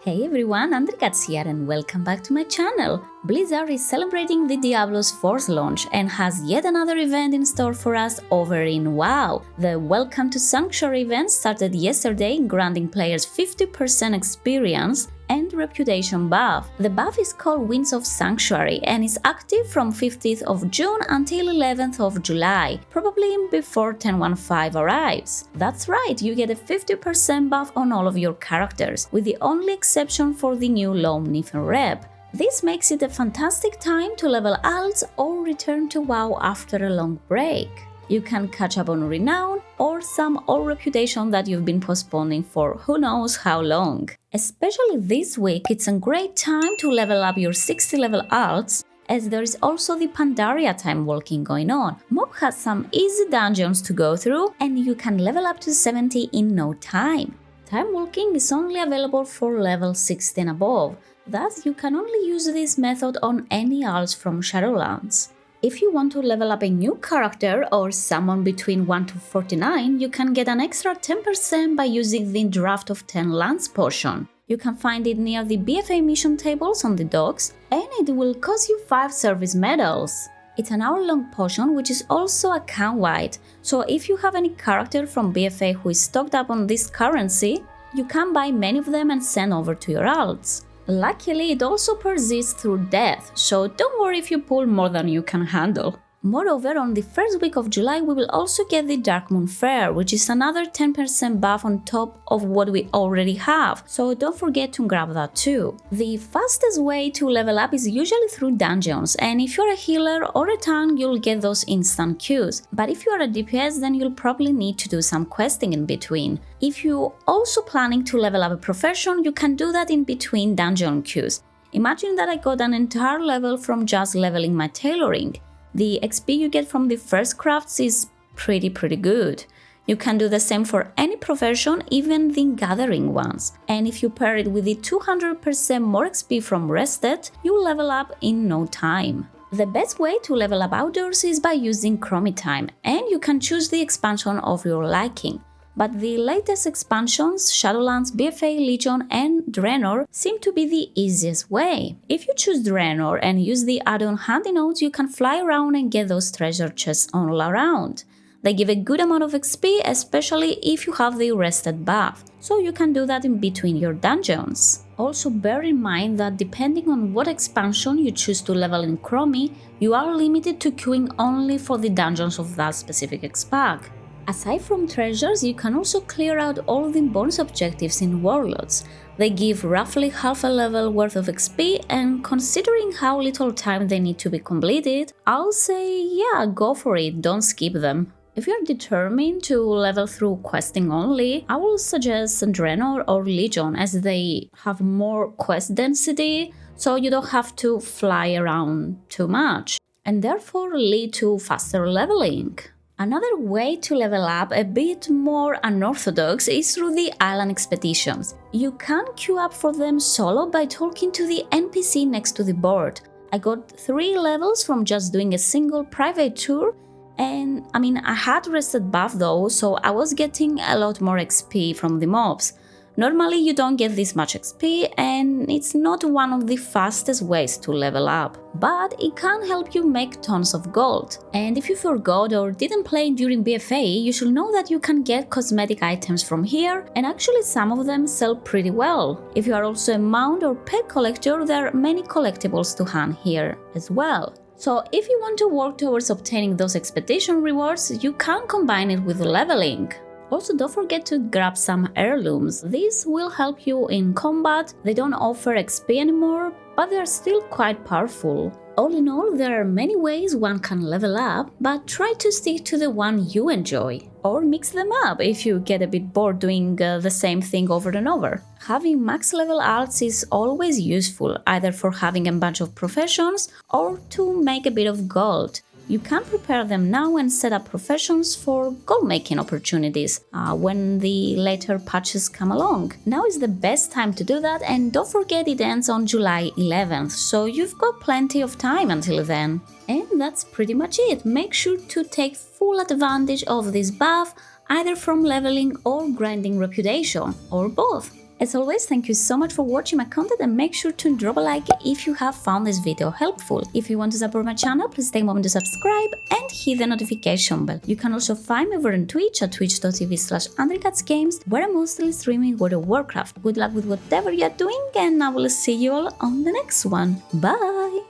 Hey everyone, Andrikats here and welcome back to my channel. Blizzard is celebrating the Diablo's 4th launch and has yet another event in store for us over in WoW. The Welcome to Sanctuary event started yesterday, granting players 50% experience and reputation buff. The buff is called Winds of Sanctuary and is active from 15th of June until 11th of July, probably before 10.15 arrives. That's right, you get a 50% buff on all of your characters, with the only exception for the new Lone Nifn rep. This makes it a fantastic time to level alts or return to WoW after a long break. You can catch up on renown or some old reputation that you've been postponing for who knows how long. Especially this week, it's a great time to level up your 60 level alts, as there is also the Pandaria Timewalking going on. Mob has some easy dungeons to go through and you can level up to 70 in no time. Timewalking is only available for level 60 and above, thus you can only use this method on any alts from Shadowlands. If you want to level up a new character or someone between 1 to 49, you can get an extra 10% by using the Draft of 10 Lands potion. You can find it near the BFA mission tables on the docks, and it will cost you 5 service medals. It's an hour-long potion which is also account-wide, so if you have any character from BFA who is stocked up on this currency, you can buy many of them and send over to your alts. Luckily, it also persists through death, so don't worry if you pull more than you can handle. Moreover, on the first week of July we will also get the Dark Moon Fair, which is another 10% buff on top of what we already have, so don't forget to grab that too. The fastest way to level up is usually through dungeons, and if you're a healer or a tank you'll get those instant queues, but if you are a DPS then you'll probably need to do some questing in between. If you're also planning to level up a profession, you can do that in between dungeon queues. Imagine that I got an entire level from just leveling my tailoring. The XP you get from the first crafts is pretty good. You can do the same for any profession, even the gathering ones. And if you pair it with the 200% more XP from Rested, you'll level up in no time. The best way to level up outdoors is by using Chromie Time, and you can choose the expansion of your liking. But the latest expansions, Shadowlands, BFA, Legion and Draenor, seem to be the easiest way. If you choose Draenor and use the add-on handy notes, you can fly around and get those treasure chests all around. They give a good amount of XP, especially if you have the rested buff, so you can do that in between your dungeons. Also bear in mind that depending on what expansion you choose to level in Chromie, you are limited to queuing only for the dungeons of that specific expac. Aside from treasures, you can also clear out all the bonus objectives in Warlords. They give roughly half a level worth of XP, and considering how little time they need to be completed, I'll say yeah, go for it, don't skip them. If you're determined to level through questing only, I will suggest Draenor or Legion, as they have more quest density, so you don't have to fly around too much, and therefore lead to faster leveling. Another way to level up a bit more unorthodox is through the island expeditions. You can queue up for them solo by talking to the NPC next to the board. I got 3 levels from just doing a single private tour, and I had rested buff though, so I was getting a lot more XP from the mobs. Normally you don't get this much XP and it's not one of the fastest ways to level up, but it can help you make tons of gold. And if you forgot or didn't play during BFA, you should know that you can get cosmetic items from here, and actually some of them sell pretty well. If you are also a mount or pet collector, there are many collectibles to hand here as well. So if you want to work towards obtaining those expedition rewards, you can combine it with leveling. Also, don't forget to grab some heirlooms. These will help you in combat. They don't offer XP anymore, but they are still quite powerful. All in all, there are many ways one can level up, but try to stick to the one you enjoy. Or mix them up if you get a bit bored doing the same thing over and over. Having max level alts is always useful, either for having a bunch of professions or to make a bit of gold. You can prepare them now and set up professions for gold-making opportunities when the later patches come along. Now is the best time to do that, and don't forget it ends on July 11th, so you've got plenty of time until then. And that's pretty much it. Make sure to take full advantage of this buff, either from leveling or grinding reputation, or both. As always, thank you so much for watching my content and make sure to drop a like if you have found this video helpful. If you want to support my channel, please take a moment to subscribe and hit the notification bell. You can also find me over on Twitch at twitch.tv/andrecatsgames, where I'm mostly streaming World of Warcraft. Good luck with whatever you're doing, and I will see you all on the next one. Bye!